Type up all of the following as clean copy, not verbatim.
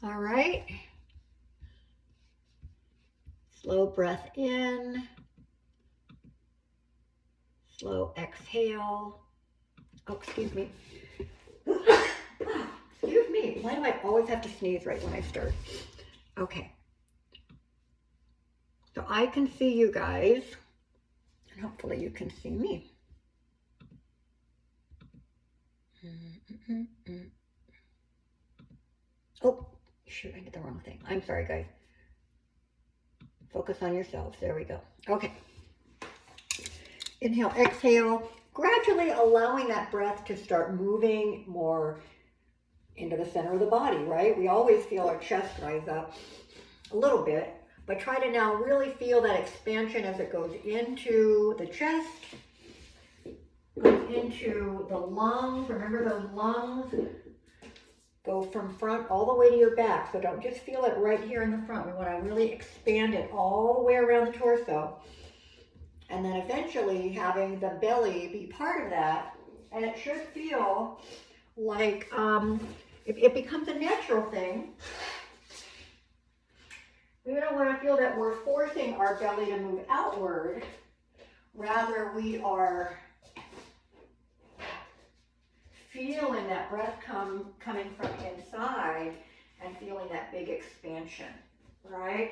All right. Slow breath in. Slow exhale. Oh, excuse me. Excuse me. Why do I always have to sneeze right when I start? Okay. So I can see you guys, and hopefully you can see me. Oh, shoot, I did the wrong thing. I'm sorry, guys. Focus on yourselves. There we go. Okay. Inhale, exhale, gradually allowing that breath to start moving more into the center of the body, right? We always feel our chest rise up a little bit, but try to now really feel that expansion as it goes into the chest, goes into the lungs. Remember those lungs go from front all the way to your back. So don't just feel it right here in the front. We want to really expand it all the way around the torso. And then eventually having the belly be part of that. And it should feel like it becomes a natural thing. We don't want to feel that we're forcing our belly to move outward. Rather, we are feeling that breath coming from inside and feeling that big expansion, right?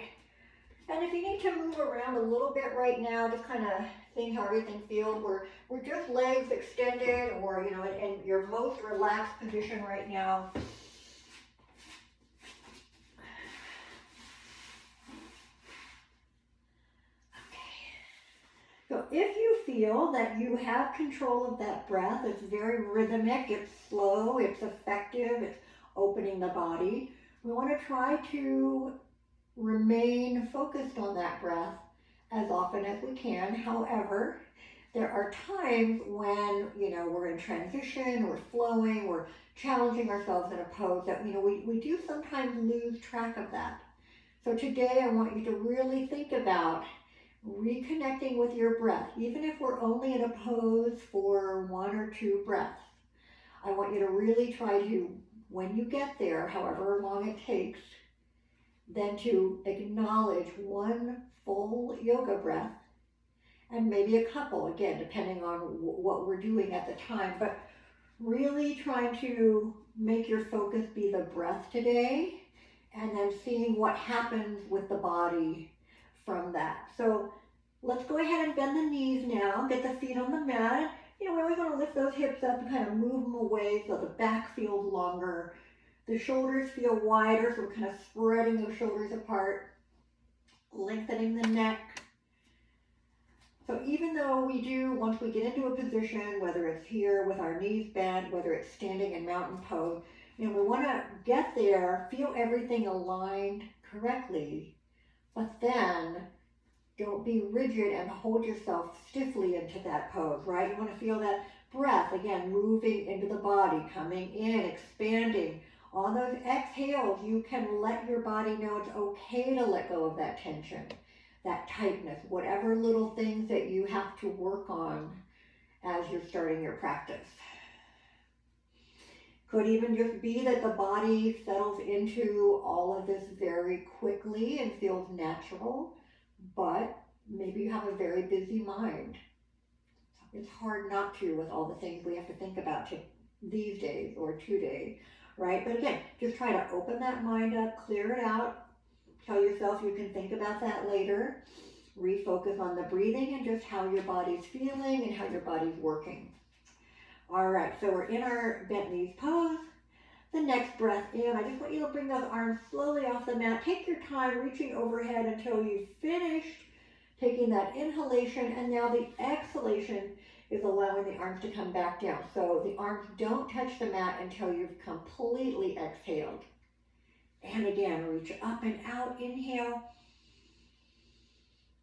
And if you need to move around a little bit right now, just kind of think how everything feels. We're just legs extended, or in your most relaxed position right now. So if you feel that you have control of that breath, it's very rhythmic, it's slow, it's effective, it's opening the body, we want to try to remain focused on that breath as often as we can. However, there are times when, we're in transition, we're flowing, we're challenging ourselves in a pose that, we do sometimes lose track of that. So today I want you to really think about reconnecting with your breath, even if we're only in a pose for 1 or 2 breaths. I want you to really try to, when you get there, however long it takes, then to acknowledge 1 full yoga breath and maybe a couple, again, depending on what we're doing at the time, but really trying to make your focus be the breath today and then seeing what happens with the body from that. So let's go ahead and bend the knees now, get the feet on the mat. We always want to lift those hips up and kind of move them away so the back feels longer. The shoulders feel wider, so we're kind of spreading those shoulders apart, lengthening the neck. So even though we do, once we get into a position, whether it's here with our knees bent, whether it's standing in mountain pose, we want to get there, feel everything aligned correctly, but then don't be rigid and hold yourself stiffly into that pose, right? You want to feel that breath, again, moving into the body, coming in, expanding. On those exhales, you can let your body know it's okay to let go of that tension, that tightness, whatever little things that you have to work on as you're starting your practice. Could even just be that the body settles into all of this very quickly and feels natural, but maybe you have a very busy mind. It's hard not to with all the things we have to think about these days or today, right? But again, just try to open that mind up, clear it out. Tell yourself you can think about that later. Refocus on the breathing and just how your body's feeling and how your body's working. All right, so we're in our bent knees pose. The next breath in, I just want you to bring those arms slowly off the mat. Take your time reaching overhead until you've finished taking that inhalation, and now the exhalation is allowing the arms to come back down. So the arms don't touch the mat until you've completely exhaled. And again, reach up and out, inhale.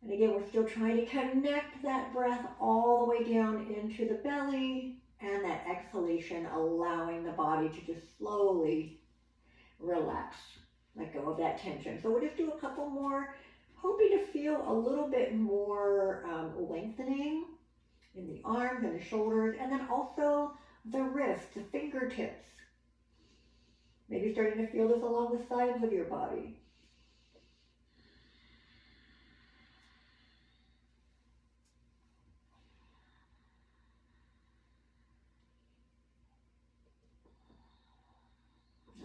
And again, we're still trying to connect that breath all the way down into the belly, and that exhalation allowing the body to just slowly relax, let go of that tension. So we'll just do a couple more, hoping to feel a little bit more lengthening in the arms and the shoulders, and then also the wrists, the fingertips. Maybe Maybe starting to feel this along the sides of your body.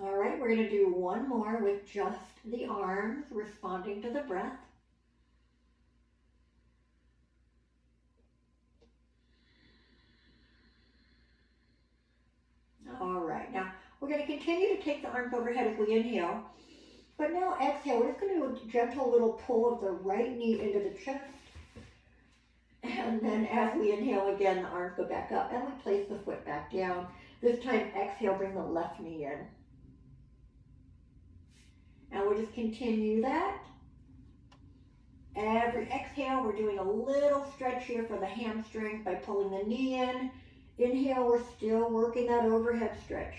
All right, we're going to do one more with just the arms responding to the breath. All right, now we're going to continue to take the arms overhead as we inhale, but now exhale. We're just going to do a gentle little pull of the right knee into the chest. And then as we inhale again, the arms go back up and we place the foot back down. This time, exhale, bring the left knee in. And we'll just continue that. Every exhale, we're doing a little stretch here for the hamstrings by pulling the knee in. Inhale, we're still working that overhead stretch.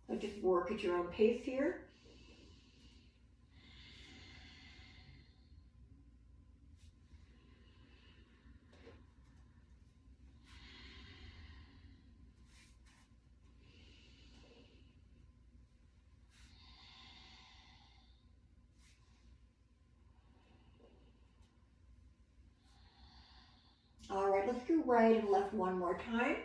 So just work at your own pace here. All right, let's do right and left one more time.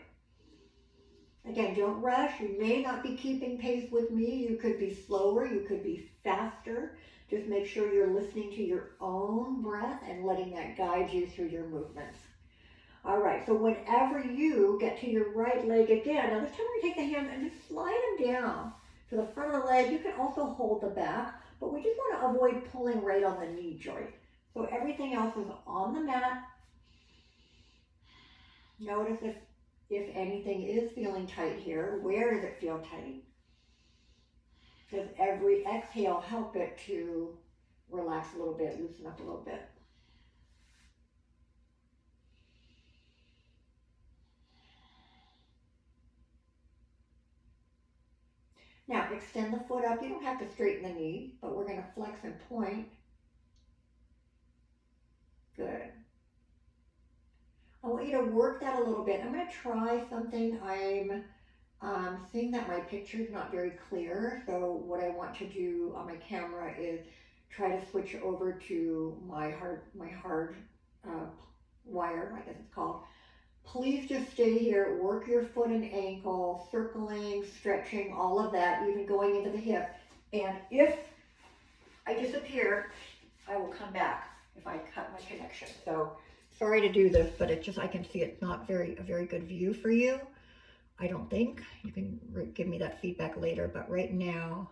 Again, don't rush. You may not be keeping pace with me. You could be slower, you could be faster. Just make sure you're listening to your own breath and letting that guide you through your movements. All right, so whenever you get to your right leg again, now this time we're going to take the hands and just slide them down to the front of the leg. You can also hold the back, but we just want to avoid pulling right on the knee joint. So everything else is on the mat. Notice if anything is feeling tight here, where does it feel tight? Does every exhale help it to relax a little bit, loosen up a little bit? Now extend the foot up. You don't have to straighten the knee, but we're going to flex and point. Good. I want you to work that a little bit. I'm going to try something. I'm seeing that my picture is not very clear. So what I want to do on my camera is try to switch over to my hard wire, I guess it's called. Please just stay here. Work your foot and ankle, circling, stretching, all of that, even going into the hip. And if I disappear, I will come back if I cut my connection. So sorry to do this, but I can see it's not a very good view for you. I don't think. You can give me that feedback later, but right now,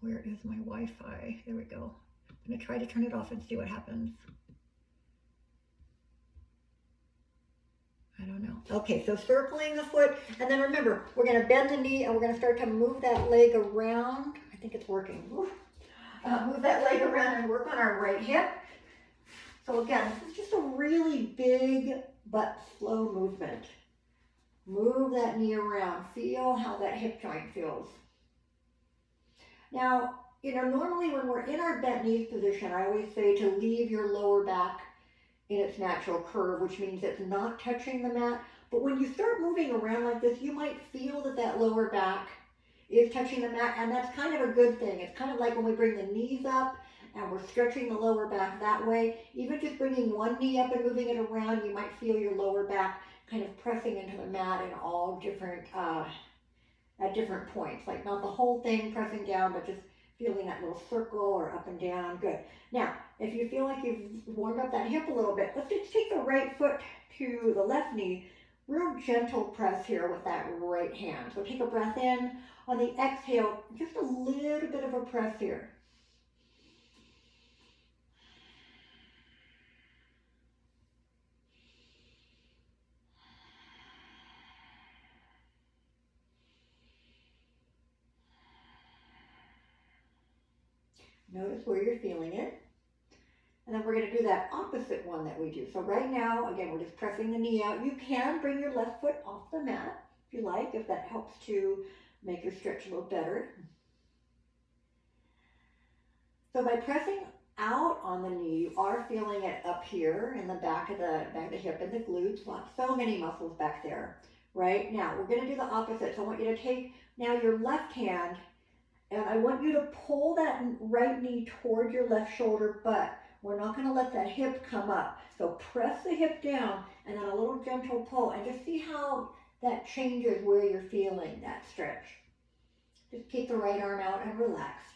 where is my Wi-Fi? There we go. I'm gonna try to turn it off and see what happens. I don't know. Okay, so circling the foot, and then remember, we're gonna bend the knee and we're gonna start to move that leg around. I think it's working. Move that leg around and work on our right hip. So again, this is just a really big but slow movement. Move that knee around. Feel how that hip joint feels. Now, normally when we're in our bent knees position, I always say to leave your lower back in its natural curve, which means it's not touching the mat. But when you start moving around like this, you might feel that lower back is touching the mat, and that's kind of a good thing. It's kind of like when we bring the knees up and we're stretching the lower back that way. Even just bringing one knee up and moving it around, you might feel your lower back kind of pressing into the mat in all different, at different points. Like not the whole thing pressing down, but just feeling that little circle or up and down. Good. Now, if you feel like you've warmed up that hip a little bit, let's just take the right foot to the left knee. Real gentle press here with that right hand. So take a breath in. On the exhale, just a little bit of a press here. Notice where you're feeling it. And then we're going to do that opposite one that we do. So right now, again, we're just pressing the knee out. You can bring your left foot off the mat if you like, if that helps to make your stretch a little better. So by pressing out on the knee, you are feeling it up here in the back of the hip and the glutes. So many muscles back there. right? Now, we're going to do the opposite. So I want you to take now your left hand, and I want you to pull that right knee toward your left shoulder, but we're not going to let that hip come up. So press the hip down, and then a little gentle pull, and just see how that changes where you're feeling that stretch. Just keep the right arm out and relaxed.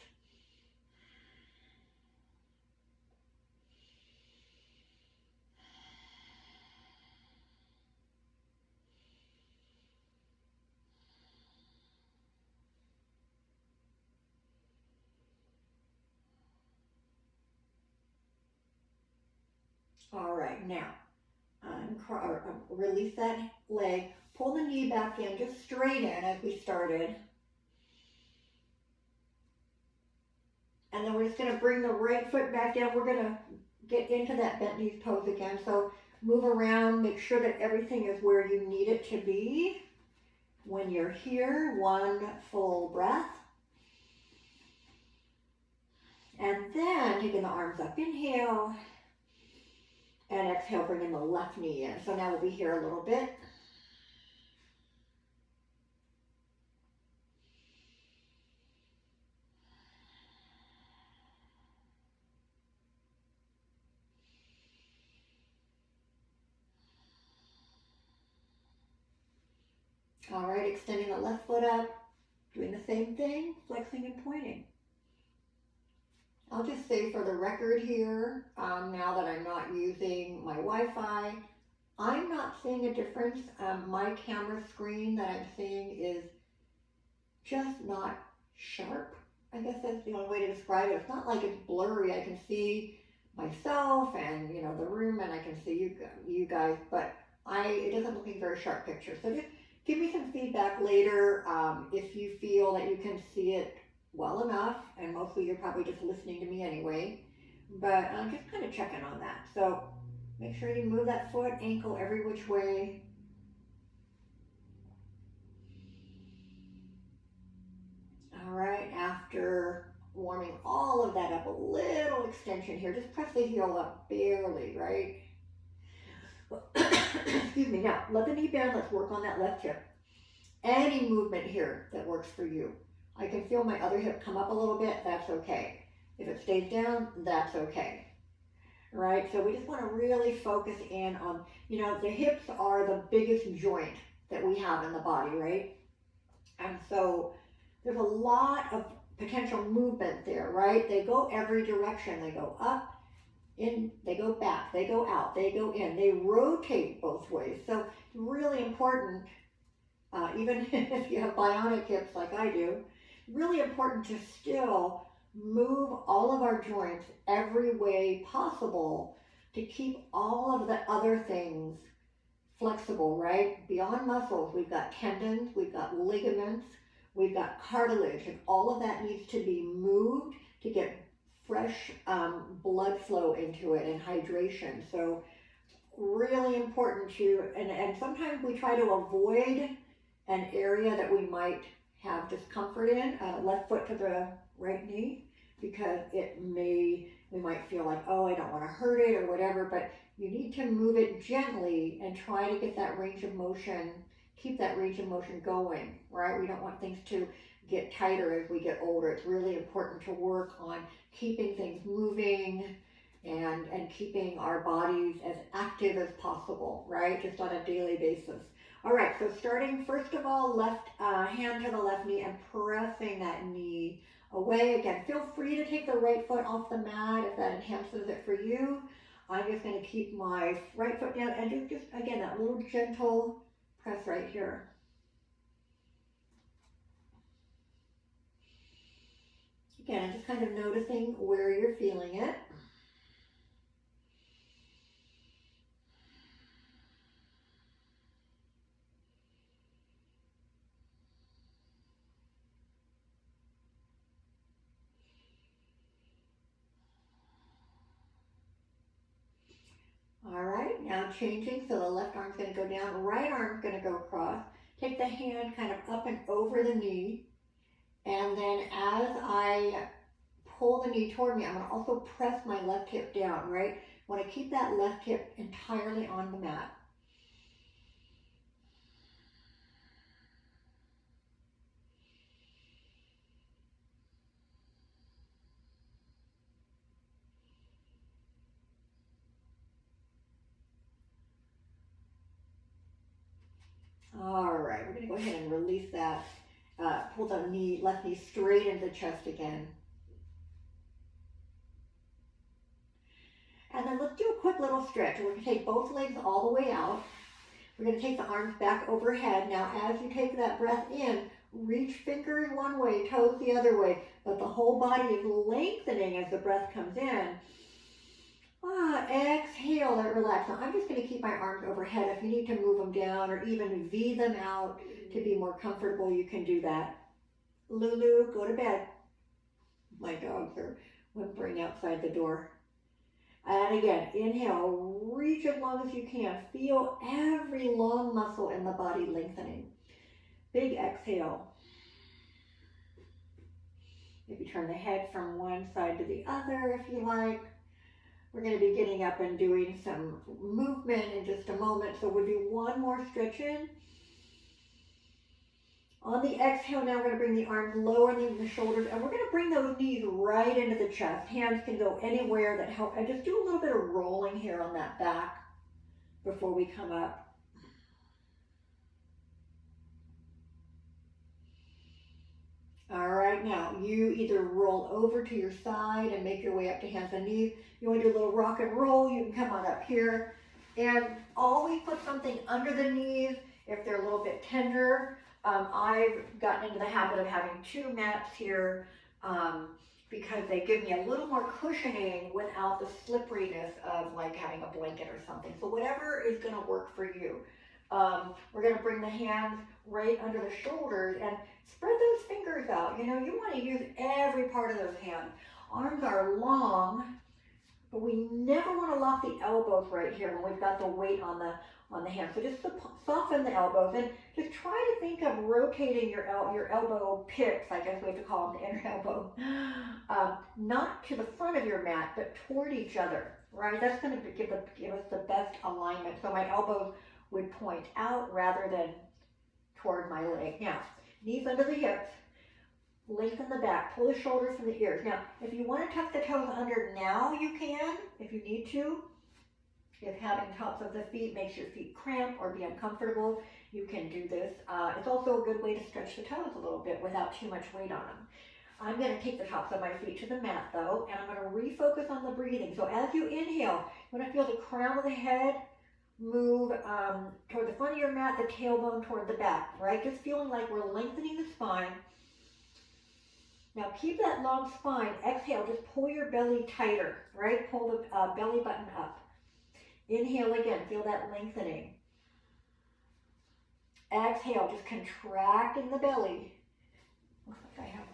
All right, now release that leg, pull the knee back in, just straight in as we started. And then we're just going to bring the right foot back down. We're going to get into that bent knees pose again. So move around, make sure that everything is where you need it to be. When you're here, one full breath. And then taking the arms up, inhale. And exhale, bringing the left knee in. So now we'll be here a little bit. All right, extending the left foot up, doing the same thing, flexing and pointing. I'll just say for the record here, now that I'm not using my Wi-Fi, I'm not seeing a difference. My camera screen that I'm seeing is just not sharp. I guess that's the only way to describe it. It's not like it's blurry. I can see myself and the room, and I can see you guys, but it doesn't look like a very sharp picture. So just give me some feedback later if you feel that you can see it well enough, and mostly you're probably just listening to me anyway, but I'm just kind of checking on that. So make sure you move that foot, ankle every which way. All right, after warming all of that up, a little extension here, just press the heel up barely, right? Excuse me. Now let the knee bend. Let's work on that left hip. Any movement here that works for you. I can feel my other hip come up a little bit. That's okay. If it stays down, that's okay. Right? So we just want to really focus in on, the hips are the biggest joint that we have in the body, right? And so there's a lot of potential movement there, right? They go every direction. They go up, in, they go back, they go out, they go in, they rotate both ways. So it's really important, even if you have bionic hips like I do, really important to still move all of our joints every way possible to keep all of the other things flexible, right? Beyond muscles, we've got tendons, we've got ligaments, we've got cartilage, and all of that needs to be moved to get fresh blood flow into it and hydration. So really important to, and sometimes we try to avoid an area that we might have discomfort in, left foot to the right knee, because we might feel like, oh, I don't want to hurt it or whatever, but you need to move it gently and try to get that range of motion, keep that range of motion going, right? We don't want things to get tighter as we get older. It's really important to work on keeping things moving and keeping our bodies as active as possible, right? Just on a daily basis. All right, so starting first of all, left hand to the left knee and pressing that knee away. Again, feel free to take the right foot off the mat if that enhances it for you. I'm just going to keep my right foot down and do just, again, that little gentle press right here. Again, I'm just kind of noticing where you're feeling it. All right, now changing, so the left arm's going to go down, right arm's going to go across. Take the hand kind of up and over the knee, and then as I pull the knee toward me, I'm going to also press my left hip down, right? I want to keep that left hip entirely on the mat. All right, we're gonna go ahead and release that. Pull the left knee straight into the chest again. And then let's do a quick little stretch. We're gonna take both legs all the way out. We're gonna take the arms back overhead. Now, as you take that breath in, reach fingers one way, toes the other way, but the whole body is lengthening as the breath comes in. Exhale, let it relax. Now, I'm just gonna keep my arms overhead. If you need to move them down or even V them out to be more comfortable, you can do that. Lulu, go to bed. My dogs are whimpering outside the door. And again, inhale, reach as long as you can. Feel every long muscle in the body lengthening. Big exhale. Maybe turn the head from one side to the other if you like. We're going to be getting up and doing some movement in just a moment. So we'll do one more stretch in. On the exhale, now we're going to bring the arms lower than the shoulders, and we're going to bring those knees right into the chest. Hands can go anywhere that help. And just do a little bit of rolling here on that back before we come up. All right, now you either roll over to your side and make your way up to hands and knees. You want to do a little rock and roll, you can come on up here. And always put something under the knees if they're a little bit tender. I've gotten into the habit of having 2 mats here because they give me a little more cushioning without the slipperiness of like having a blanket or something. So whatever is going to work for you. We're going to bring the hands right under the shoulders and spread those fingers out. You know, you want to use every part of those hands. Arms are long, but we never want to lock the elbows right here when we've got the weight on the hands. So just soften the elbows and just try to think of rotating your elbow pits, I guess we have to call them the inner elbow, not to the front of your mat, but toward each other, right? That's going to give us the best alignment. So my elbows would point out rather than toward my leg. Now, knees under the hips, lengthen the back, pull the shoulders from the ears. Now, if you want to tuck the toes under now, you can, if you need to. If having tops of the feet makes your feet cramp or be uncomfortable, you can do this. It's also a good way to stretch the toes a little bit without too much weight on them. I'm going to take the tops of my feet to the mat though, and I'm going to refocus on the breathing. So as you inhale, you want to feel the crown of the head move toward the front of your mat, the tailbone toward the back, right? Just feeling like we're lengthening the spine. Now keep that long spine. Exhale, just pull your belly tighter, right? Pull the belly button up. Inhale again, feel that lengthening. Exhale, just contracting the belly. Looks like I have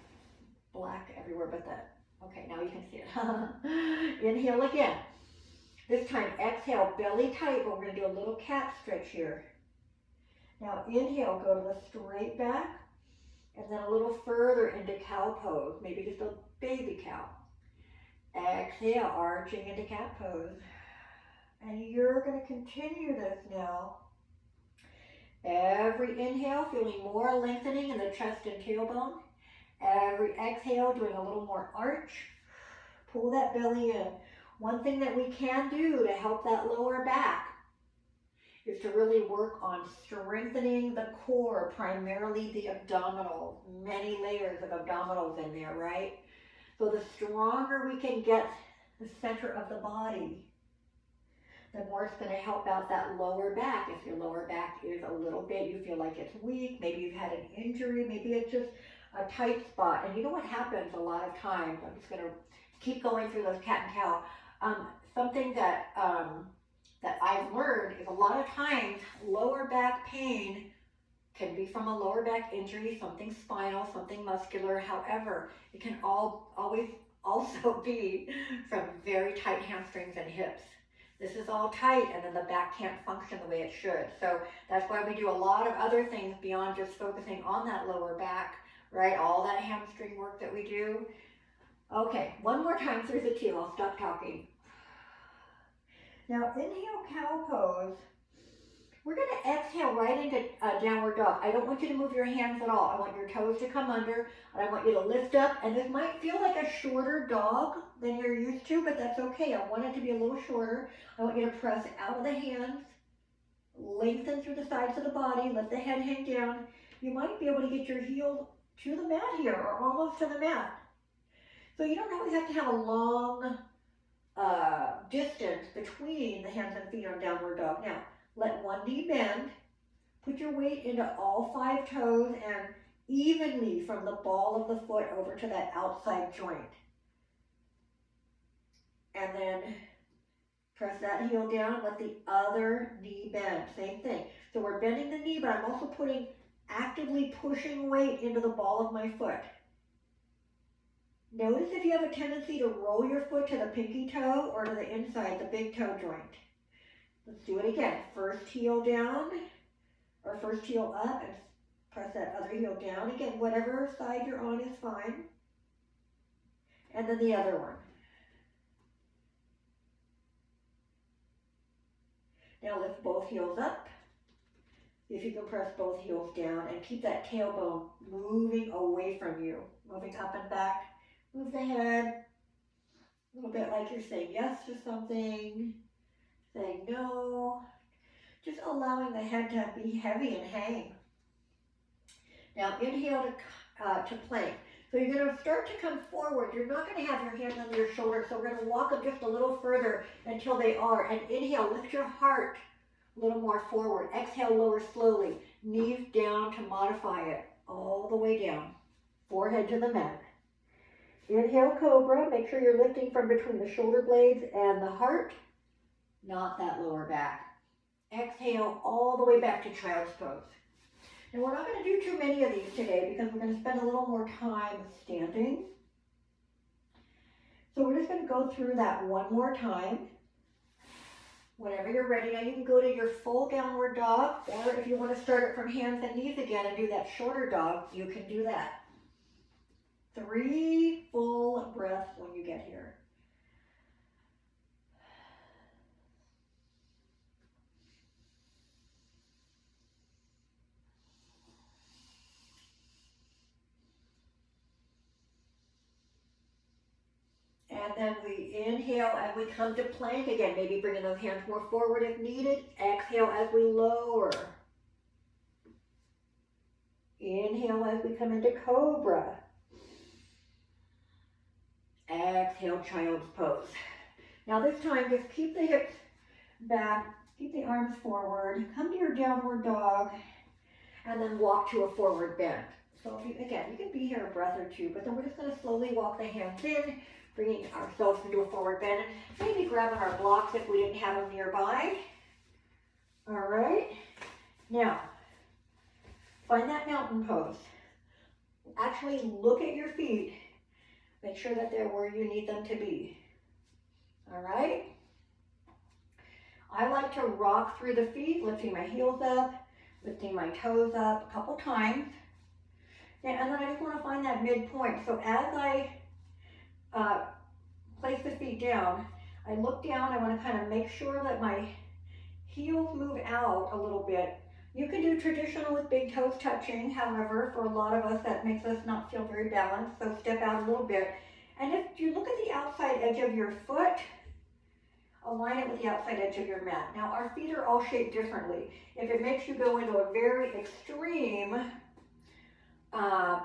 black everywhere but that. Okay, now you can see it. Inhale again. This time, exhale, belly tight, but we're going to do a little cat stretch here. Now inhale, go to the straight back, and then a little further into cow pose, maybe just a baby cow. Exhale, arching into cat pose. And you're going to continue this now. Every inhale, feeling more lengthening in the chest and tailbone. Every exhale, doing a little more arch. Pull that belly in. One thing that we can do to help that lower back is to really work on strengthening the core, primarily the abdominals. Many layers of abdominals in there, right? So the stronger we can get the center of the body, the more it's going to help out that lower back. If your lower back is a little bit, you feel like it's weak, maybe you've had an injury, maybe it's just a tight spot. And you know what happens a lot of times, I'm just going to keep going through those cat and cow. Something that I've learned is a lot of times lower back pain can be from a lower back injury, something spinal, something muscular. However, it can always also be from very tight hamstrings and hips. This is all tight and then the back can't function the way it should. So that's why we do a lot of other things beyond just focusing on that lower back, right? All that hamstring work that we do. Okay, one more time through the 2. I'll stop talking. Now inhale, cow pose. We're going to exhale right into downward dog. I don't want you to move your hands at all. I want your toes to come under, and I want you to lift up. And this might feel like a shorter dog than you're used to, but that's okay. I want it to be a little shorter. I want you to press out of the hands, Lengthen through the sides of the body, let the head hang down. You might be able to get your heels to the mat here, or almost to the mat. So you don't always have to have a long distance between the hands and feet on downward dog. Now, let one knee bend, put your weight into all 5 toes and evenly from the ball of the foot over to that outside joint. And then press that heel down, let the other knee bend, same thing. So we're bending the knee, but I'm also actively pushing weight into the ball of my foot. Notice if you have a tendency to roll your foot to the pinky toe or to the inside, the big toe joint. Let's do it again. First heel down, or first heel up, and press that other heel down. Again, whatever side you're on is fine. And then the other one. Now lift both heels up. If you can press both heels down and keep that tailbone moving away from you, moving up and back. Move the head a little bit like you're saying yes to something, saying no, just allowing the head to be heavy and hang. Now inhale to plank. So you're going to start to come forward. You're not going to have your hands on your shoulders, so we're going to walk them just a little further until they are. And inhale, lift your heart a little more forward. Exhale, lower slowly. Knees down to modify it all the way down. Forehead to the mat. Inhale, cobra. Make sure you're lifting from between the shoulder blades and the heart, not that lower back. Exhale all the way back to child's pose. And we're not going to do too many of these today because we're going to spend a little more time standing. So we're just going to go through that one more time. Whenever you're ready, now you can go to your full downward dog, or if you want to start it from hands and knees again and do that shorter dog, you can do that. 3 full breaths when you get here. And then we inhale and we come to plank again, maybe bringing those hands more forward if needed. Exhale as we lower. Inhale as we come into cobra. Exhale, child's pose. Now this time, just keep the hips back, keep the arms forward, come to your downward dog, and then walk to a forward bend. So if you, again, you can be here a breath or two, but then we're just going to slowly walk the hands in, bringing ourselves into a forward bend, and maybe grabbing our blocks if we didn't have them nearby. All right. Now, find that mountain pose. Actually look at your feet. Make sure that they're where you need them to be. All right? I like to rock through the feet, lifting my heels up, lifting my toes up a couple times. And then I just want to find that midpoint. So as I place the feet down, I look down, I want to kind of make sure that my heels move out a little bit. You can do traditional with big toes touching. However, for a lot of us, that makes us not feel very balanced. So step out a little bit. And if you look at the outside edge of your foot, align it with the outside edge of your mat. Now, our feet are all shaped differently. If it makes you go into a very extreme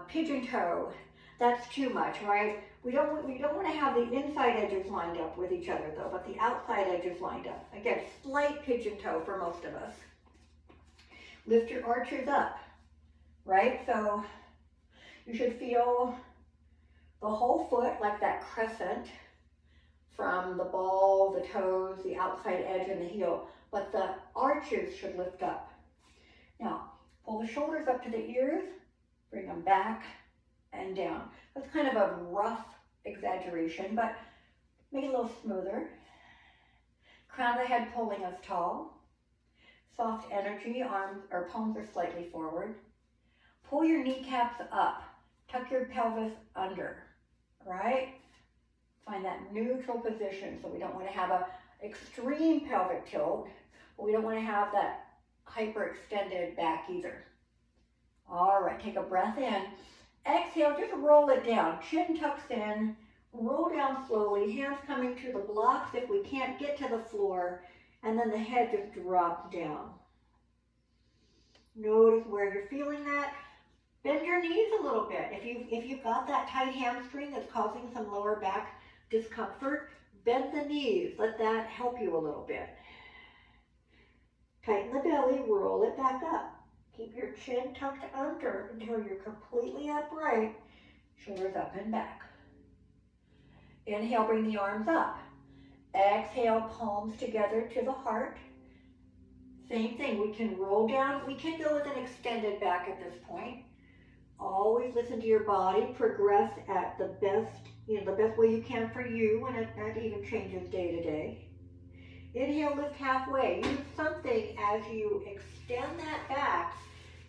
pigeon toe, that's too much, right? We don't want to have the inside edges lined up with each other though, but the outside edges lined up. Again, slight pigeon toe for most of us. Lift your arches up, right? So you should feel the whole foot like that crescent from the ball, the toes, the outside edge, and the heel, but the arches should lift up. Now, pull the shoulders up to the ears, bring them back and down. That's kind of a rough exaggeration, but make it a little smoother. Crown of the head pulling us tall. Soft energy, arms or palms are slightly forward. Pull your kneecaps up. Tuck your pelvis under, right? Find that neutral position. So we don't want to have a extreme pelvic tilt, but we don't want to have that hyperextended back either. All right, take a breath in. Exhale, just roll it down. Chin tucks in, roll down slowly, hands coming to the blocks if we can't get to the floor, and then the head just drops down. Notice where you're feeling that. Bend your knees a little bit. If you've got that tight hamstring that's causing some lower back discomfort, bend the knees. Let that help you a little bit. Tighten the belly, roll it back up. Keep your chin tucked under until you're completely upright. Shoulders up and back. Inhale, bring the arms up. Exhale, palms together to the heart. Same thing, we can roll down. We can go with an extended back at this point. Always listen to your body, progress at the best, the best way you can for you, and that even changes day to day. Inhale, lift halfway. Use something as you extend that back.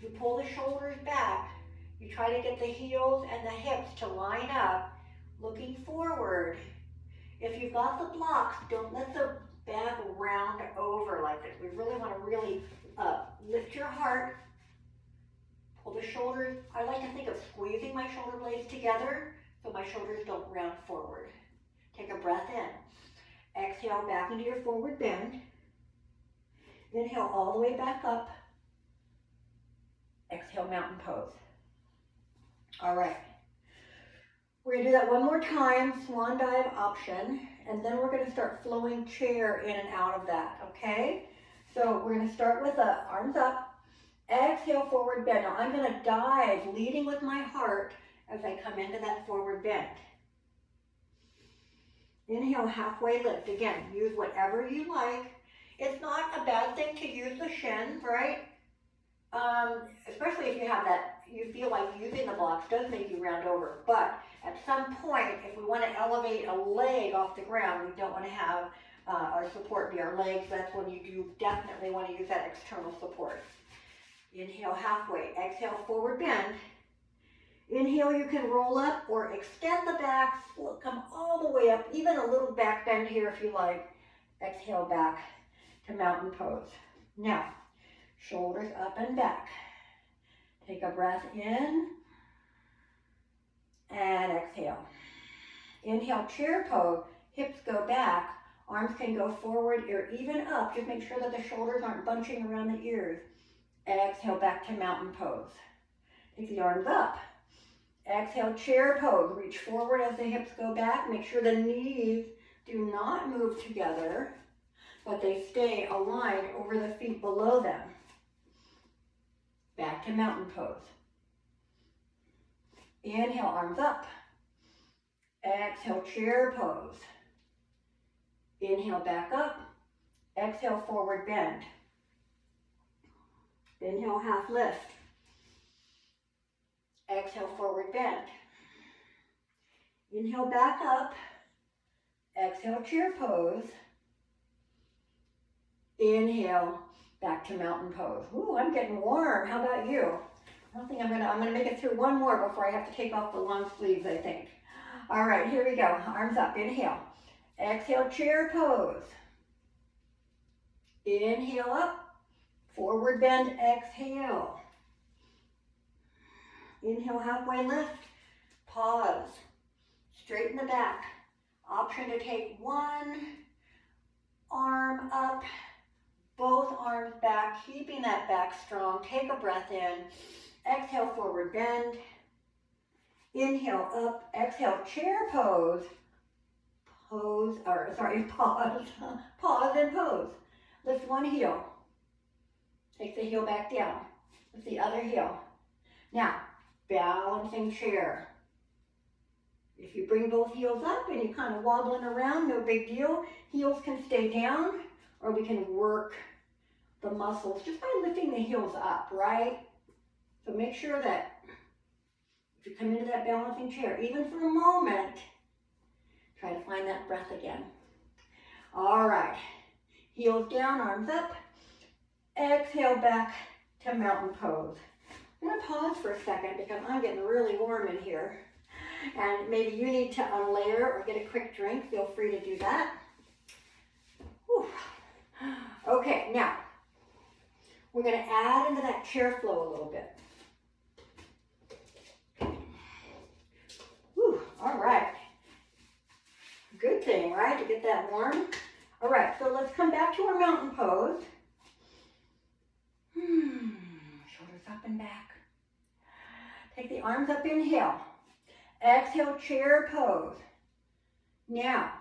You pull the shoulders back. You try to get the heels and the hips to line up, looking forward. If you've got the blocks, don't let the back round over like this. We really want to lift your heart. Pull the shoulders. I like to think of squeezing my shoulder blades together so my shoulders don't round forward. Take a breath in. Exhale back into your forward bend. Inhale all the way back up. Exhale, mountain pose. All right. We're going to do that one more time, swan dive option, and then we're going to start flowing chair in and out of that, okay? So we're going to start with the arms up. Exhale, forward bend. Now I'm going to dive, leading with my heart as I come into that forward bend. Inhale, halfway lift. Again, use whatever you like. It's not a bad thing to use the shins, right? Especially if you have that, you feel like using the blocks does make you round over. But at some point, if we want to elevate a leg off the ground, we don't want to have our support be our legs. That's when you do definitely want to use that external support. Inhale halfway, exhale forward bend. Inhale, you can roll up or extend the back, come all the way up, even a little back bend here if you like. Exhale back to mountain pose. Now, shoulders up and back. Take a breath in and exhale. Inhale, chair pose, hips go back, arms can go forward or even up. Just make sure that the shoulders aren't bunching around the ears. Exhale back to mountain pose. Take the arms up. Exhale, chair pose. Reach forward as the hips go back. Make sure the knees do not move together, but they stay aligned over the feet below them. Back to mountain pose. Inhale, arms up. Exhale, chair pose. Inhale, back up. Exhale, forward bend. Inhale, half lift. Exhale, forward bend. Inhale, back up. Exhale, chair pose. Inhale, back to mountain pose. Ooh, I'm getting warm. How about you? I don't think I'm gonna make it through one more before I have to take off the long sleeves, I think. All right, here we go. Arms up, inhale. Exhale, chair pose. Inhale up. Forward bend, exhale. Inhale, halfway lift. Pause. Straighten the back. Option to take one arm up, both arms back, keeping that back strong. Take a breath in. Exhale, forward bend. Inhale, up. Exhale, chair pose. Pause. Pause and pose. Lift one heel. Take the heel back down. Lift the other heel. Now, balancing chair. If you bring both heels up and you're kind of wobbling around, no big deal. Heels can stay down, or we can work the muscles just by lifting the heels up, right? So make sure that if you come into that balancing chair, even for a moment, try to find that breath again. All right, heels down, arms up. Exhale back to mountain pose. I'm going to pause for a second because I'm getting really warm in here. And maybe you need to unlayer or get a quick drink. Feel free to do that. Whew. Okay, now we're going to add into that chair flow a little bit. Whew. All right. Good thing, right, to get that warm. All right, so let's come back to our mountain pose. up and back. Take the arms up, inhale. Exhale, chair pose. Now,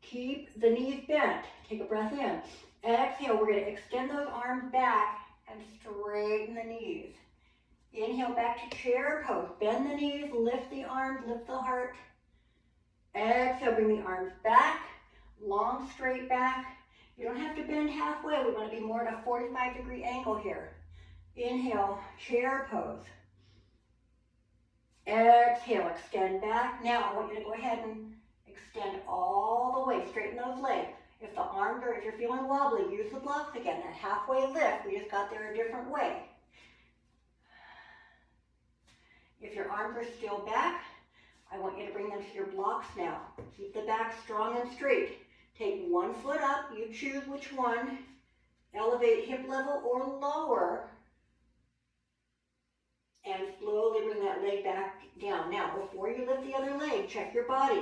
keep the knees bent. Take a breath in. Exhale, we're going to extend those arms back and straighten the knees. Inhale, back to chair pose. Bend the knees, lift the arms, lift the heart. Exhale, bring the arms back, long straight back. You don't have to bend halfway. We want to be more at a 45-degree angle here. Inhale, chair pose. Exhale, extend back. Now I want you to go ahead and extend all the way. Straighten those legs. If the arms are, if you're feeling wobbly, use the blocks again. That halfway lift, we just got there a different way. If your arms are still back, I want you to bring them to your blocks now. Keep the back strong and straight. Take one foot up, you choose which one. Elevate hip level or lower. And slowly bring that leg back down. Now, before you lift the other leg, check your body.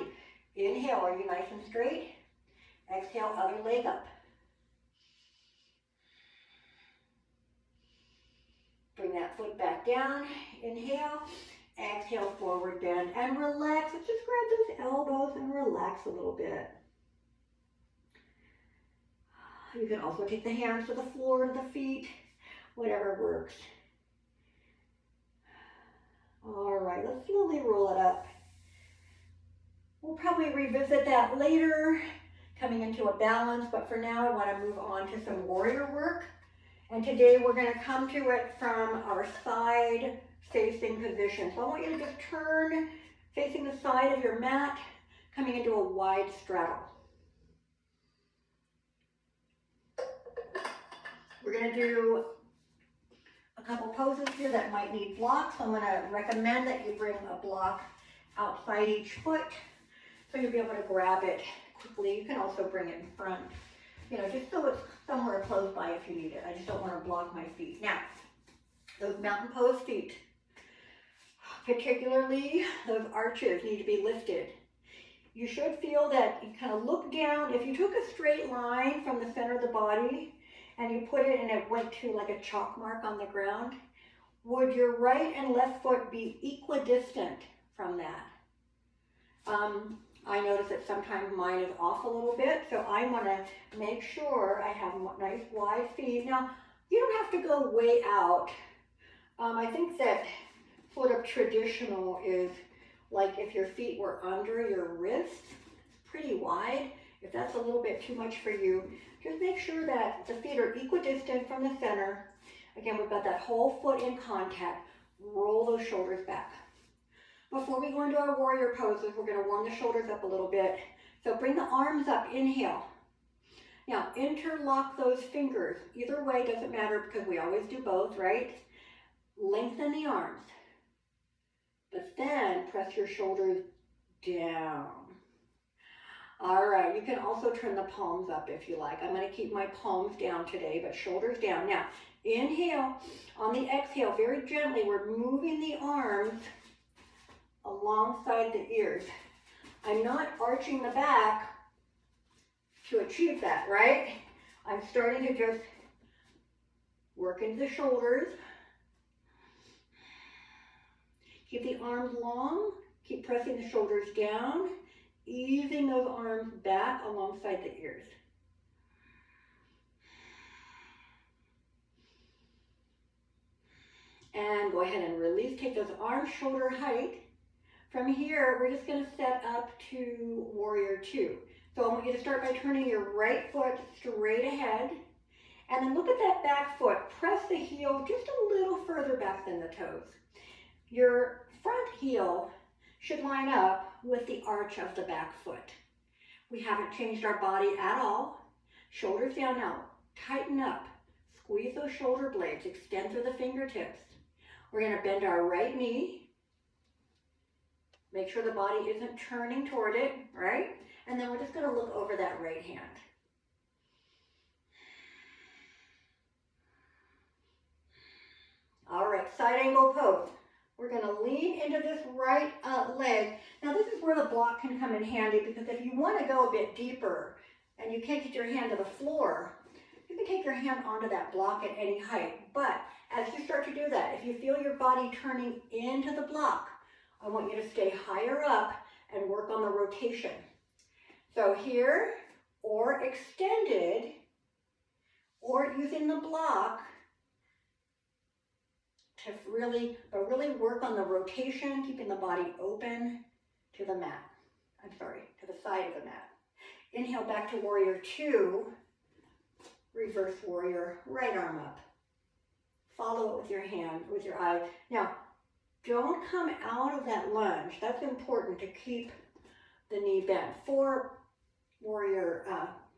Inhale, are you nice and straight? Exhale, other leg up. Bring that foot back down. Inhale. Exhale, forward bend, and relax. Let's just grab those elbows and relax a little bit. You can also take the hands to the floor, to the feet, whatever works. All right, let's slowly roll it up. We'll probably revisit that later, coming into a balance, but for now I want to move on to some warrior work. And today we're going to come to it from our side facing position. So I want you to just turn facing the side of your mat, coming into a wide straddle. We're going to do a couple poses here that might need blocks. I'm going to recommend that you bring a block outside each foot so you'll be able to grab it quickly. You can also bring it in front, you know, just so it's somewhere close by if you need it. I just don't want to block my feet. Now, those mountain pose feet, particularly those arches, need to be lifted. You should feel that you kind of look down. If you took a straight line from the center of the body and you put it and it went to like a chalk mark on the ground, would your right and left foot be equidistant from that? I notice that sometimes mine is off a little bit, so I want to make sure I have nice wide feet. Now, you don't have to go way out. I think that sort of traditional is like if your feet were under your wrists, pretty wide. If that's a little bit too much for you, just make sure that the feet are equidistant from the center. Again, we've got that whole foot in contact. Roll those shoulders back. Before we go into our warrior poses, we're going to warm the shoulders up a little bit. So bring the arms up, inhale. Now interlock those fingers. Either way, doesn't matter because we always do both, right? Lengthen the arms. But then press your shoulders down. All right, you can also turn the palms up if you like. I'm going to keep my palms down today, but shoulders down. Now, inhale. On the exhale, very gently, we're moving the arms alongside the ears. I'm not arching the back to achieve that, right? I'm starting to just work into the shoulders. Keep the arms long. Keep pressing the shoulders down, easing those arms back alongside the ears. And go ahead and release. Take those arms shoulder height. From here, we're just going to set up to warrior two. So I want you to start by turning your right foot straight ahead. And then look at that back foot. Press the heel just a little further back than the toes. Your front heel should line up with the arch of the back foot. We haven't changed our body at all. Shoulders down now. Tighten up. Squeeze those shoulder blades. Extend through the fingertips. We're going to bend our right knee. Make sure the body isn't turning toward it, right? And then we're just going to look over that right hand. All right, side angle pose. We're going to lean into this right leg. Now this is where the block can come in handy because if you want to go a bit deeper and you can't get your hand to the floor, you can take your hand onto that block at any height. But As you start to do that, if you feel your body turning into the block, I want you to stay higher up and work on the rotation. So here, or extended, or using the block to really work on the rotation, keeping the body open to the mat. To the side of the mat. Inhale back to warrior two, reverse warrior, right arm up. Follow it with your hand, with your eye. Now, don't come out of that lunge. That's important to keep the knee bent for warrior,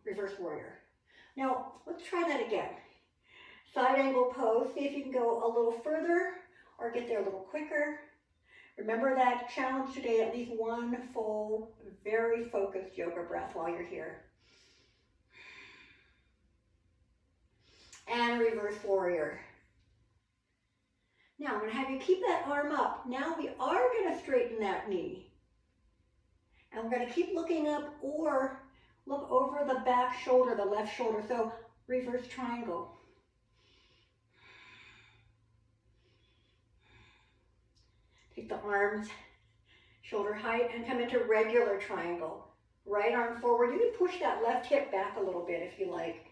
reverse warrior. Now, let's try that again. Side angle pose. See if you can go a little further or get there a little quicker. Remember that challenge today, at least one full, very focused yoga breath while you're here. And reverse warrior. Now I'm going to have you keep that arm up. Now we are going to straighten that knee. And we're going to keep looking up or look over the back shoulder, the left shoulder. So reverse triangle. Take the arms shoulder height and come into regular triangle. Right arm forward. You can push that left hip back a little bit if you like.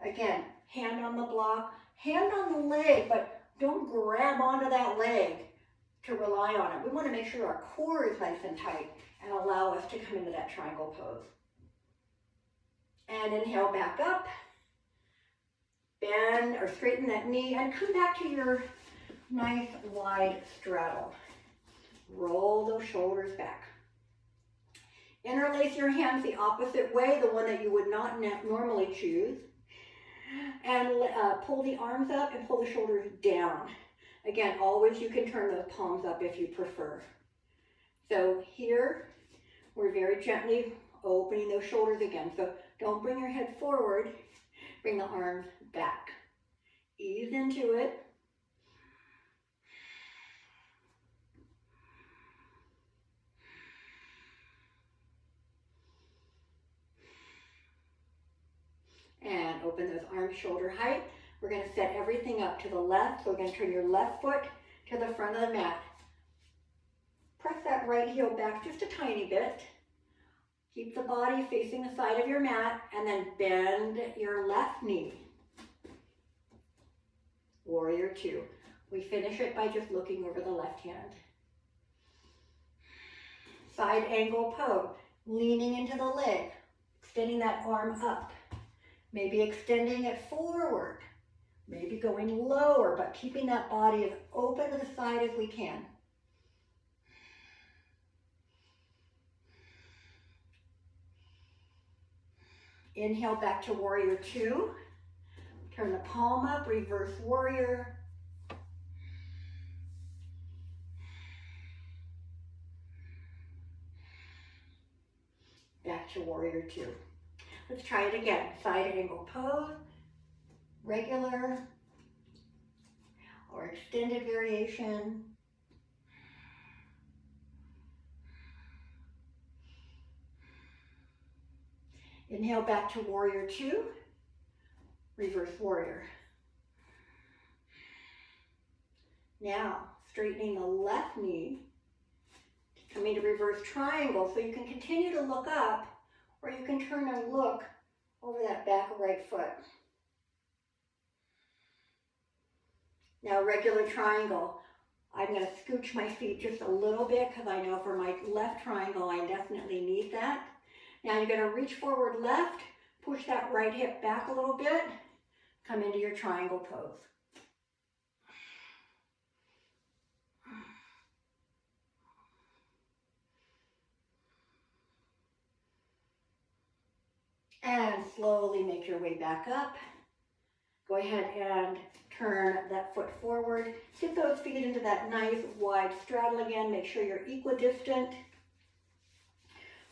Again, hand on the block, hand on the leg, but don't grab onto that leg to rely on it. We want to make sure our core is nice and tight and allow us to come into that triangle pose. And inhale back up. Bend or straighten that knee and come back to your nice wide straddle. Roll those shoulders back. Interlace your hands the opposite way, the one that you would not normally choose. And pull the arms up and pull the shoulders down. Again, always you can turn those palms up if you prefer. So here, we're very gently opening those shoulders again. So don't bring your head forward, bring the arms back. Ease into it. And open those arms shoulder height. We're going to set everything up to the left. So we're going to turn your left foot to the front of the mat. Press that right heel back just a tiny bit. Keep the body facing the side of your mat and then bend your left knee. Warrior two. We finish it by just looking over the left hand. Side angle pose. Leaning into the leg. Extending that arm up. Maybe extending it forward, maybe going lower, but keeping that body as open to the side as we can. Inhale back to warrior two. Turn the palm up, reverse warrior. Back to warrior two. Let's try it again. Side angle pose, regular or extended variation. Inhale back to warrior two, reverse warrior. Now, straightening the left knee, coming to reverse triangle, so you can continue to look up, or you can turn and look over that back right foot. Now regular triangle. I'm going to scooch my feet just a little bit because I know for my left triangle I definitely need that. Now you're going to reach forward left, push that right hip back a little bit, come into your triangle pose. And slowly make your way back up. Go ahead and turn that foot forward. Get those feet into that nice wide straddle again. Make sure you're equidistant.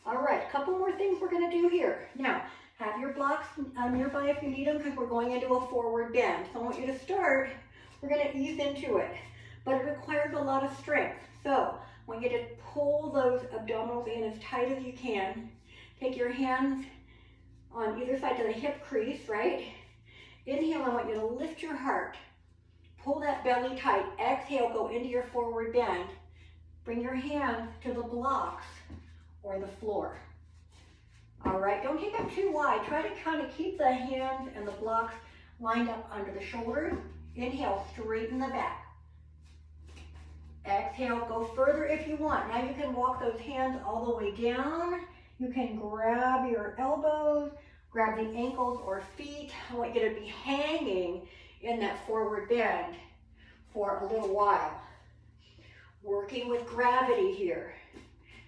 All right, a couple more things we're going to do here. Now, have your blocks nearby if you need them because we're going into a forward bend. So I want you to start. We're going to ease into it, but it requires a lot of strength. So I want you to pull those abdominals in as tight as you can. Take your hands on either side to the hip crease, right? Inhale, I want you to lift your heart. Pull that belly tight. Exhale, go into your forward bend. Bring your hands to the blocks or the floor. All right, don't take them too wide. Try to kind of keep the hands and the blocks lined up under the shoulders. Inhale, straighten the back. Exhale, go further if you want. Now you can walk those hands all the way down. You can grab your elbows, grab the ankles or feet. I want you to be hanging in that forward bend for a little while. Working with gravity here.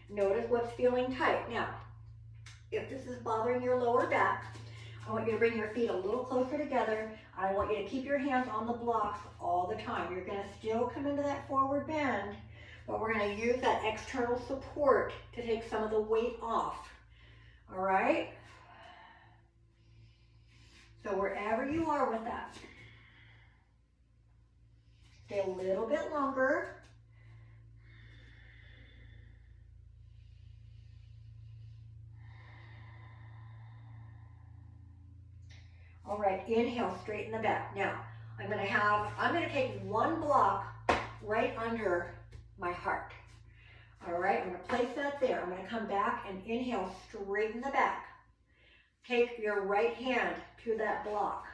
Notice what's feeling tight. Now, if this is bothering your lower back, I want you to bring your feet a little closer together. I want you to keep your hands on the blocks all the time. You're going to still come into that forward bend, but we're going to use that external support to take some of the weight off. All right? So wherever you are with that, stay a little bit longer. All right, inhale, straighten the back. Now, I'm going to take one block right under my heart. All right, I'm going to place that there. I'm going to come back and inhale, straighten the back. Take your right hand to that block.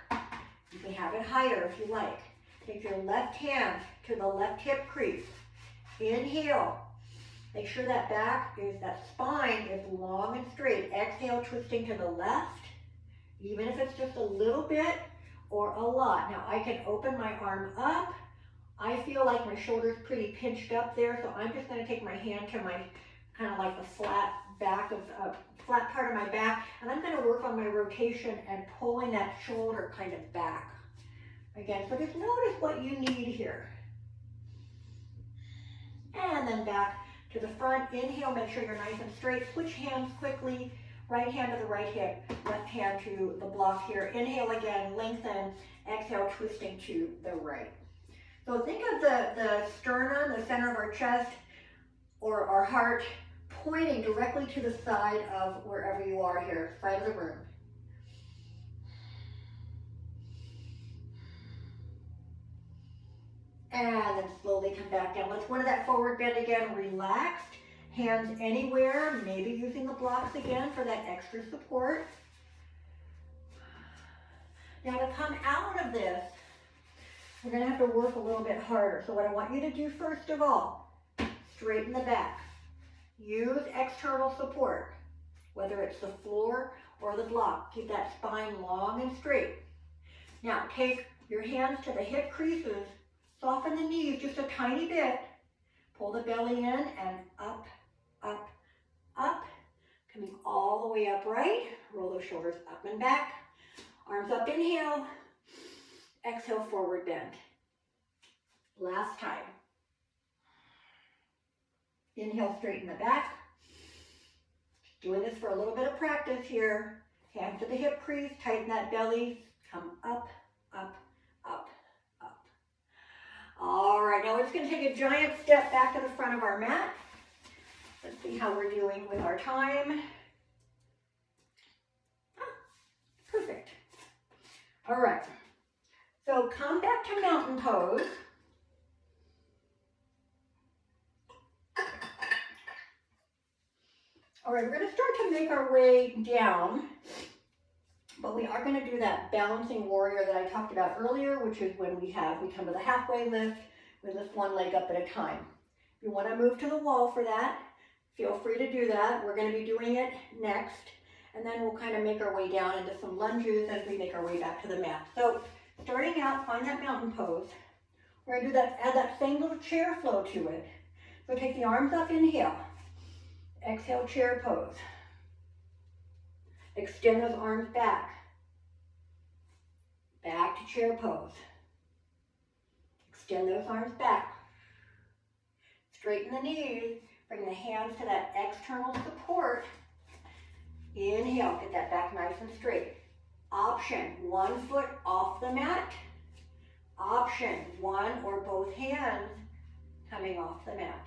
You can have it higher if you like. Take your left hand to the left hip crease. Inhale. Make sure that spine is long and straight. Exhale, twisting to the left. Even if it's just a little bit or a lot. Now I can open my arm up. I feel like my shoulder's pretty pinched up there, so I'm just going to take my hand to my kind of like the flat part of my back, and I'm going to work on my rotation and pulling that shoulder kind of back. Again, so just notice what you need here. And then back to the front. Inhale, make sure you're nice and straight. Switch hands quickly. Right hand to the right hip, left hand to the block here. Inhale again, lengthen. Exhale, twisting to the right. So think of the sternum, the center of our chest, or our heart, pointing directly to the side of wherever you are here, side of the room. And then slowly come back down. Let's go into that forward bend again, relaxed. Hands anywhere, maybe using the blocks again for that extra support. Now to come out of this, we're going to have to work a little bit harder. So what I want you to do first of all, straighten the back. Use external support, whether it's the floor or the block. Keep that spine long and straight. Now take your hands to the hip creases, soften the knees just a tiny bit, pull the belly in and up, up, up, coming all the way upright. Roll those shoulders up and back. Arms up, inhale. Exhale, forward bend. Last time. Inhale, straighten the back. Doing this for a little bit of practice here. Hands to the hip crease, tighten that belly. Come up, up, up, up. All right, now we're just going to take a giant step back to the front of our mat. Let's see how we're doing with our time. Perfect. All right. So come back to mountain pose. All right, we're going to start to make our way down, but we are going to do that balancing warrior that I talked about earlier, which is when we come to the halfway lift, we lift one leg up at a time. If you want to move to the wall for that, feel free to do that. We're going to be doing it next, and then we'll kind of make our way down into some lunges as we make our way back to the mat. So starting out, find that mountain pose. We're going to do that, add that same little chair flow to it. So take the arms up, inhale. Exhale, chair pose. Extend those arms back. Back to chair pose. Extend those arms back. Straighten the knees. Bring the hands to that external support. Inhale, get that back nice and straight. Option, one foot off the mat. Option, one or both hands coming off the mat.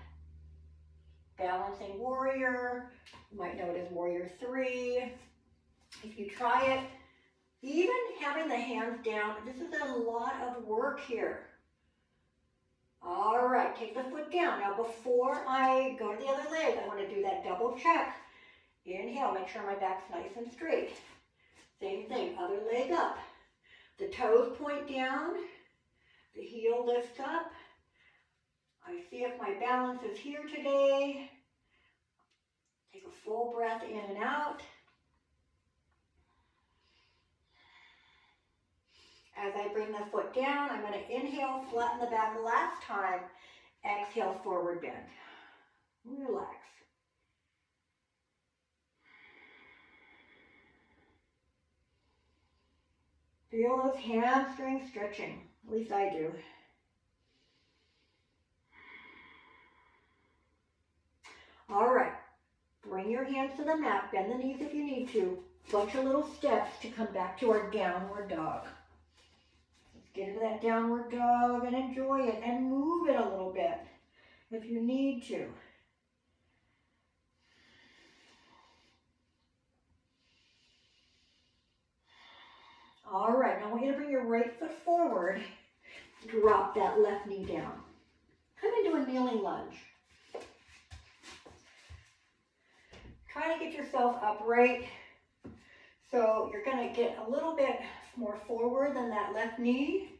Balancing warrior, you might know it as warrior 3. If you try it, even having the hands down, this is a lot of work here. All right, take the foot down. Now before I go to the other leg, I want to do that double check. Inhale, make sure my back's nice and straight. Same thing, other leg up. The toes point down, the heel lifts up. I see if my balance is here today. Take a full breath in and out. As I bring the foot down, I'm going to inhale, flatten the back last time. Exhale, forward bend. Relax. Feel those hamstrings stretching. At least I do. All right. Bring your hands to the mat. Bend the knees if you need to. Bunch of little steps to come back to our downward dog. Get into that downward dog and enjoy it and move it a little bit if you need to. All right, now I want you to bring your right foot forward. Drop that left knee down. Come into a kneeling lunge. Try to get yourself upright. So you're going to get a little bit more forward than that left knee.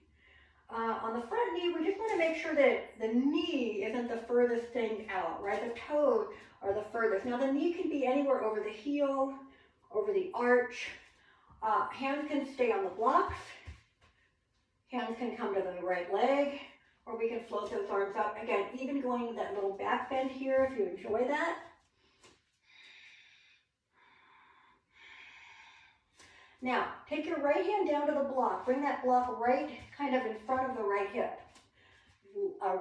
On the front knee, we just want to make sure that the knee isn't the furthest thing out, right? The toes are the furthest. Now the knee can be anywhere over the heel, over the arch. Hands can stay on the blocks. Hands can come to the right leg, or we can float those arms up. Again, even going with that little back bend here if you enjoy that. Now, take your right hand down to the block. Bring that block right kind of in front of the right hip.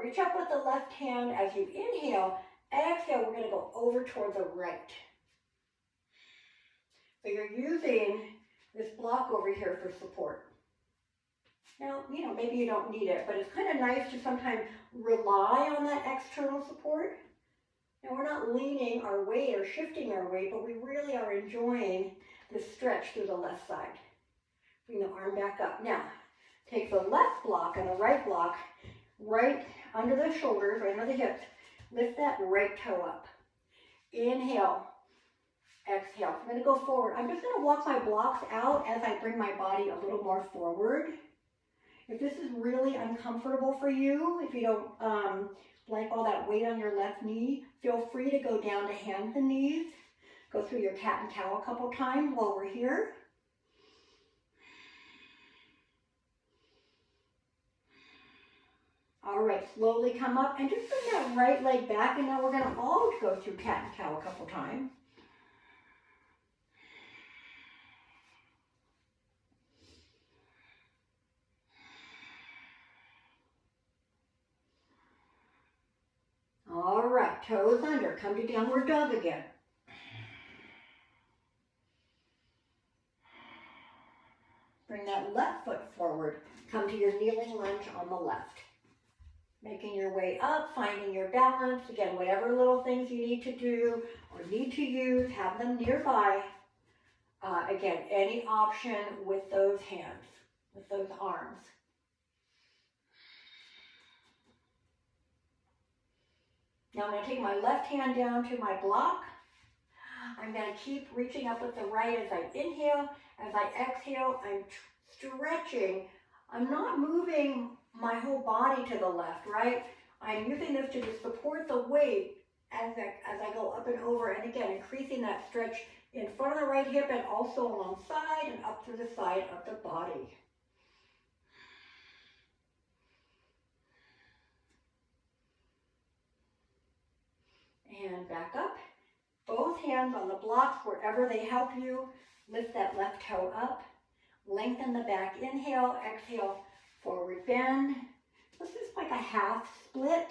Reach up with the left hand as you inhale. Exhale, we're going to go over toward the right. So you're using this block over here for support. Now, maybe you don't need it, but it's kind of nice to sometimes rely on that external support. Now, we're not leaning our weight or shifting our weight, but we really are enjoying this stretch through the left side. Bring the arm back up. Now, take the left block and the right block right under the shoulders, right under the hips. Lift that right toe up. Inhale. Exhale. I'm going to go forward. I'm just going to walk my blocks out as I bring my body a little more forward. If this is really uncomfortable for you, if you don't like all that weight on your left knee, feel free to go down to hands and knees. Go through your cat and cow a couple times while we're here. All right, slowly come up and just bring that right leg back, and now we're going to all go through cat and cow a couple times. All right, toes under, come to downward dog again. Bring that left foot forward. Come to your kneeling lunge on the left. Making your way up, finding your balance. Again, whatever little things you need to do or need to use, have them nearby. Again, any option with those hands, with those arms. Now I'm going to take my left hand down to my block. I'm going to keep reaching up with the right as I inhale. As I exhale, I'm stretching. I'm not moving my whole body to the left, right? I'm using this to just support the weight as I go up and over. And again, increasing that stretch in front of the right hip and also alongside and up through the side of the body. And back up. Both hands on the blocks wherever they help you. Lift that left toe up. Lengthen the back. Inhale, exhale, forward bend. This is like a half split.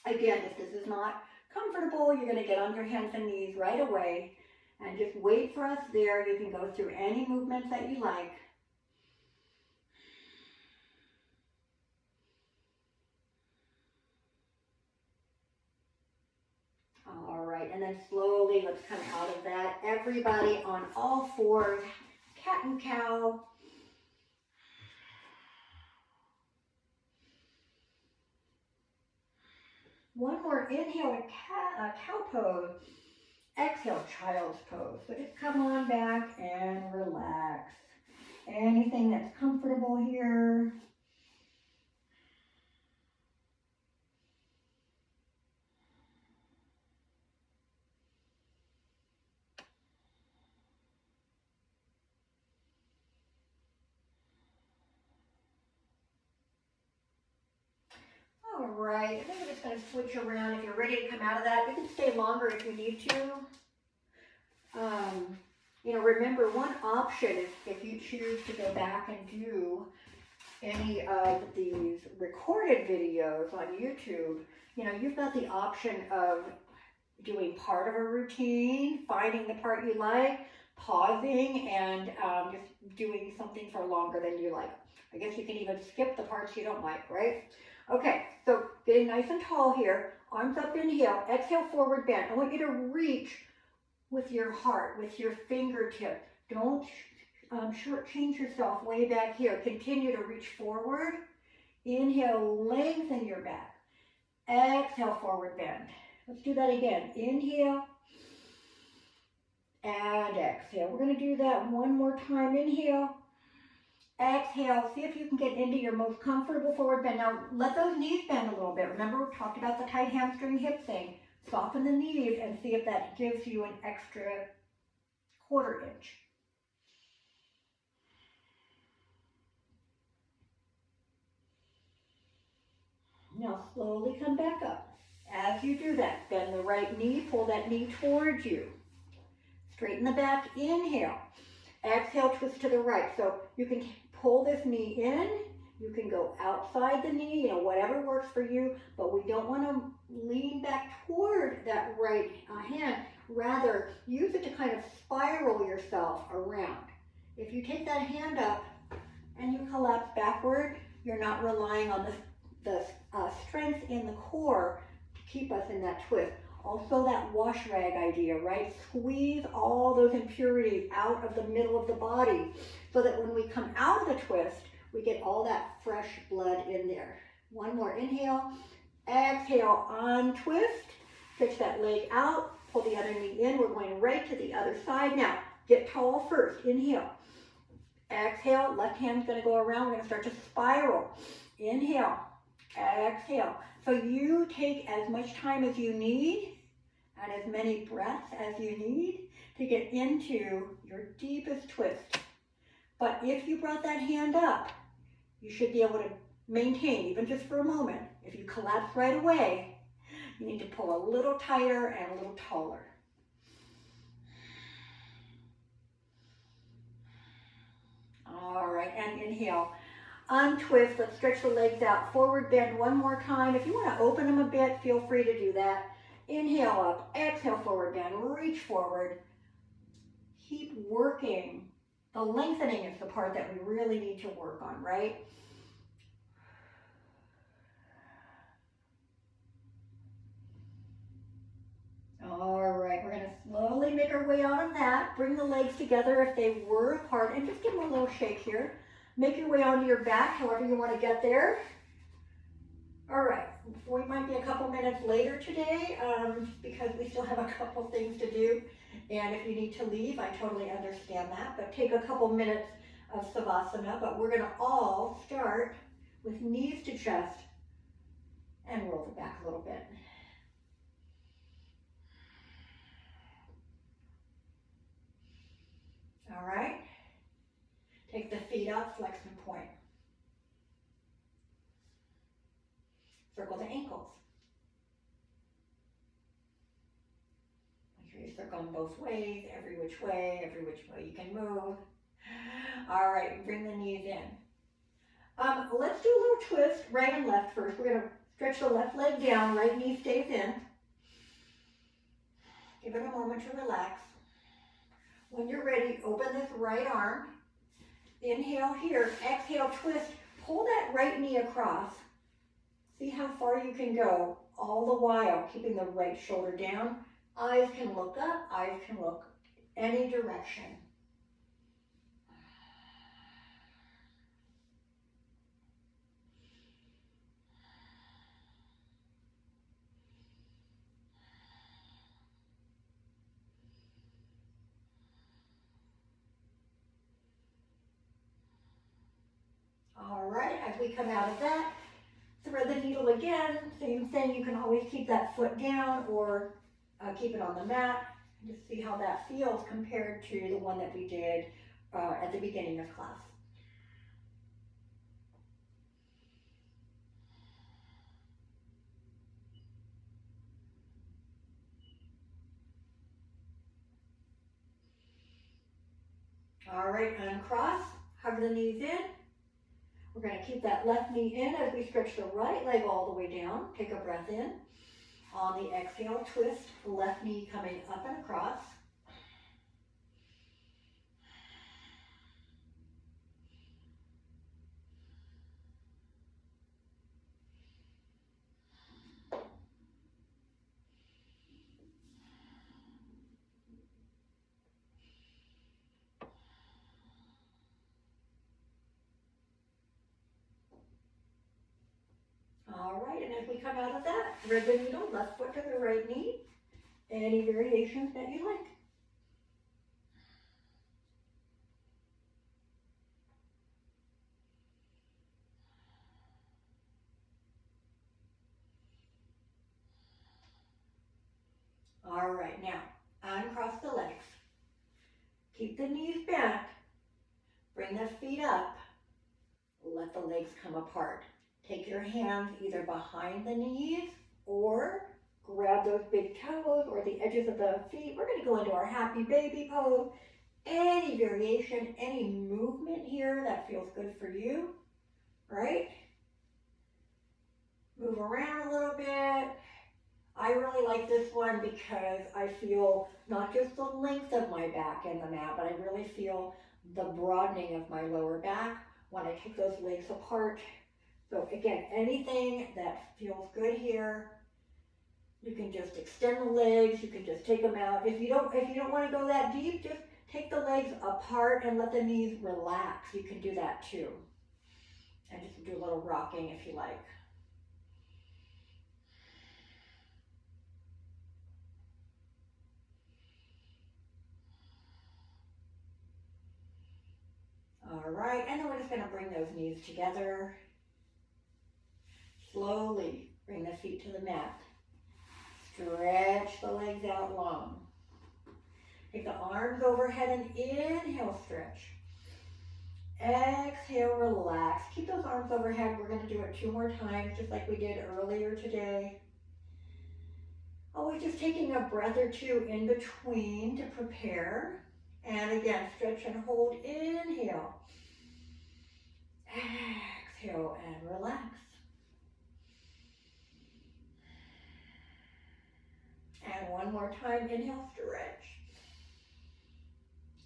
Again, if this is not comfortable, you're going to get on your hands and knees right away. And just wait for us there. You can go through any movements that you like. All right, and then slowly let's come out of that. Everybody on all fours, cat and cow. One more. Inhale to cow pose. Exhale, child's pose. So just come on back and relax. Anything that's comfortable here. All right, I think we're just going to switch around. If you're ready to come out of that, you can stay longer if you need to. Remember, one option is if you choose to go back and do any of these recorded videos on YouTube, you've got the option of doing part of a routine, finding the part you like, pausing, and just doing something for longer than you like. I guess you can even skip the parts you don't like, right? Okay, so getting nice and tall here, arms up, inhale, exhale, forward bend. I want you to reach with your heart, with your fingertip. Don't shortchange yourself way back here. Continue to reach forward. Inhale, lengthen your back. Exhale, forward bend. Let's do that again. Inhale and exhale. We're going to do that one more time. Inhale, exhale. See if you can get into your most comfortable forward bend. Now, let those knees bend a little bit. Remember, we talked about the tight hamstring hip thing. Soften the knees and see if that gives you an extra quarter inch. Now slowly come back up. As you do that, bend the right knee, pull that knee towards you. Straighten the back, inhale. Exhale, twist to the right. So you can pull this knee in, you can go outside the knee, whatever works for you, but we don't want to lean back toward that right hand. Rather, use it to kind of spiral yourself around. If you take that hand up and you collapse backward, you're not relying on the strength in the core to keep us in that twist. Also that wash rag idea, right? Squeeze all those impurities out of the middle of the body so that when we come out of the twist, we get all that fresh blood in there. One more, inhale, exhale, untwist, stretch that leg out, pull the other knee in. We're going right to the other side now. Get tall first, inhale. Exhale, left hand's gonna go around, we're gonna start to spiral. Inhale, exhale. So you take as much time as you need and as many breaths as you need to get into your deepest twist. But if you brought that hand up, you should be able to maintain, even just for a moment. If you collapse right away, you need to pull a little tighter and a little taller. All right, and inhale. Untwist, let's stretch the legs out. Forward bend one more time. If you want to open them a bit, feel free to do that. Inhale up, exhale, forward bend, reach forward. Keep working. The lengthening is the part that we really need to work on, right? All right, we're going to slowly make our way out of that. Bring the legs together if they were apart, and just give them a little shake here. Make your way onto your back, however you want to get there. All right, we might be a couple minutes later today because we still have a couple things to do. And if you need to leave, I totally understand that. But take a couple minutes of Savasana. But we're going to all start with knees to chest and roll the back a little bit. All right. Take the feet up, flex and point. Circle the ankles. Make sure you circle them both ways, every which way you can move. All right, bring the knees in. Let's do a little twist, right and left first. We're going to stretch the left leg down, right knee stays in. Give it a moment to relax. When you're ready, open this right arm. Inhale here, exhale, twist. Pull that right knee across. See how far you can go, all the while keeping the right shoulder down. Eyes can look up, eyes can look any direction. All right, as we come out of that, thread the needle again. Same thing, you can always keep that foot down or keep it on the mat. Just see how that feels compared to the one that we did at the beginning of class. All right, uncross, hug the knees in. We're going to keep that left knee in as we stretch the right leg all the way down. Take a breath in. On the exhale, twist, left knee coming up and across. All right, and as we come out of that, thread the needle, left foot to the right knee. Any variations that you like. All right, now uncross the legs. Keep the knees bent. Bring the feet up. Let the legs come apart. Take your hands either behind the knees or grab those big toes or the edges of the feet. We're going to go into our happy baby pose. Any variation, any movement here that feels good for you, right? Move around a little bit. I really like this one because I feel not just the length of my back in the mat, but I really feel the broadening of my lower back when I take those legs apart. So again, anything that feels good here, you can just extend the legs, you can just take them out. If you don't want to go that deep, just take the legs apart and let the knees relax. You can do that too. And just do a little rocking if you like. All right, and then we're just going to bring those knees together. Slowly bring the feet to the mat. Stretch the legs out long. Take the arms overhead and inhale, stretch. Exhale, relax. Keep those arms overhead. We're going to do it 2 more times, just like we did earlier today. Always just taking a breath or 2 in between to prepare. And again, stretch and hold. Inhale. Exhale and relax. And one more time, inhale, stretch.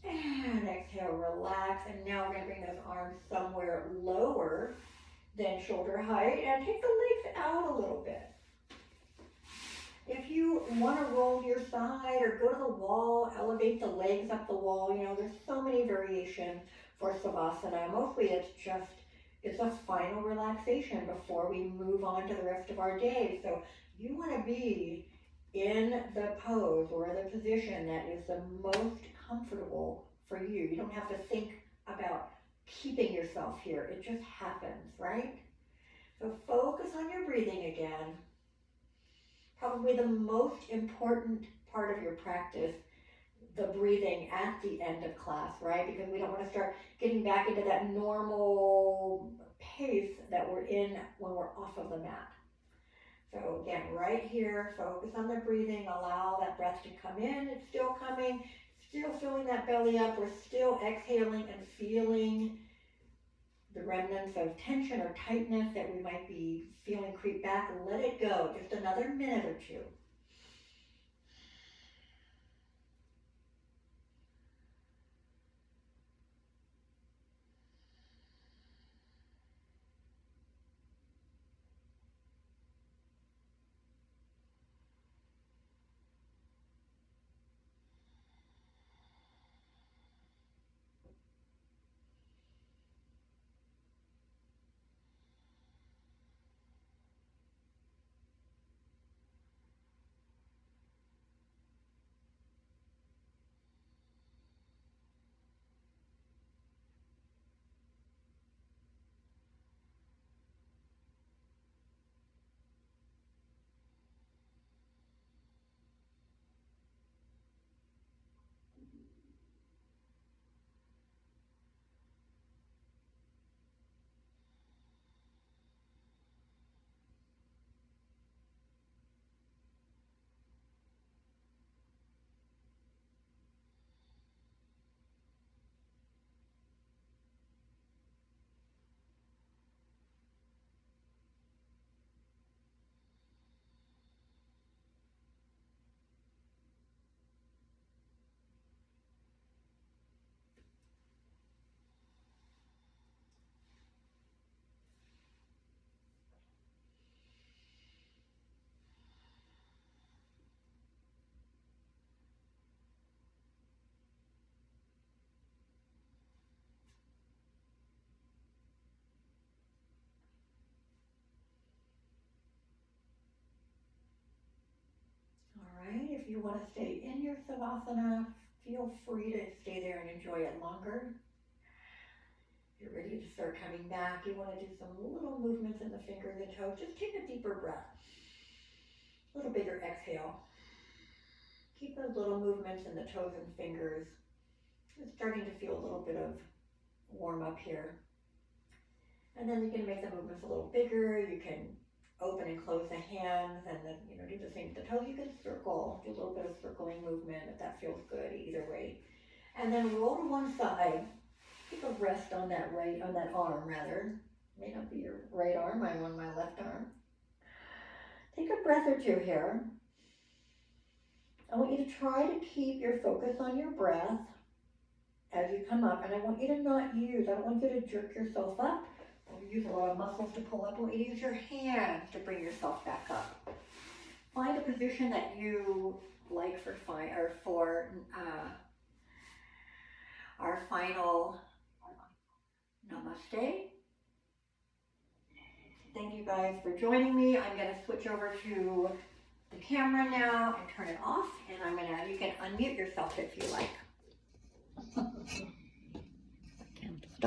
And exhale, relax. And now we're going to bring those arms somewhere lower than shoulder height and take the legs out a little bit. If you want to roll to your side or go to the wall, elevate the legs up the wall, there's so many variations for Savasana. Mostly it's a final relaxation before we move on to the rest of our day. So you want to be in the pose or the position that is the most comfortable for you. You don't have to think about keeping yourself here. It just happens, right? So focus on your breathing again. Probably the most important part of your practice, the breathing at the end of class, right? Because we don't want to start getting back into that normal pace that we're in when we're off of the mat. So again, right here, focus on the breathing, allow that breath to come in, it's still coming, still filling that belly up, we're still exhaling and feeling the remnants of tension or tightness that we might be feeling creep back. Let it go, just another minute or 2. you want to stay in your Savasana, feel free to stay there and enjoy it longer. You're ready to start coming back. You want to do some little movements in the fingers and toes. Just take a deeper breath. A little bigger exhale. Keep those little movements in the toes and fingers. It's starting to feel a little bit of warm up here. And then you can make the movements a little bigger. You can open and close the hands, and then do the same with the toes. You can circle, do a little bit of circling movement if that feels good, either way. And then roll to one side. Keep a rest on that arm rather. May not be your right arm, I'm on my left arm. Take a breath or two here. I want you to try to keep your focus on your breath as you come up, and I want you to I don't want you to jerk yourself up or use a lot of muscles to pull up. I want you to use your hands to bring yourself back up. Find a position that you like for our final namaste. Thank you guys for joining me. I'm going to switch over to the camera now and turn it off, and you can unmute yourself if you like.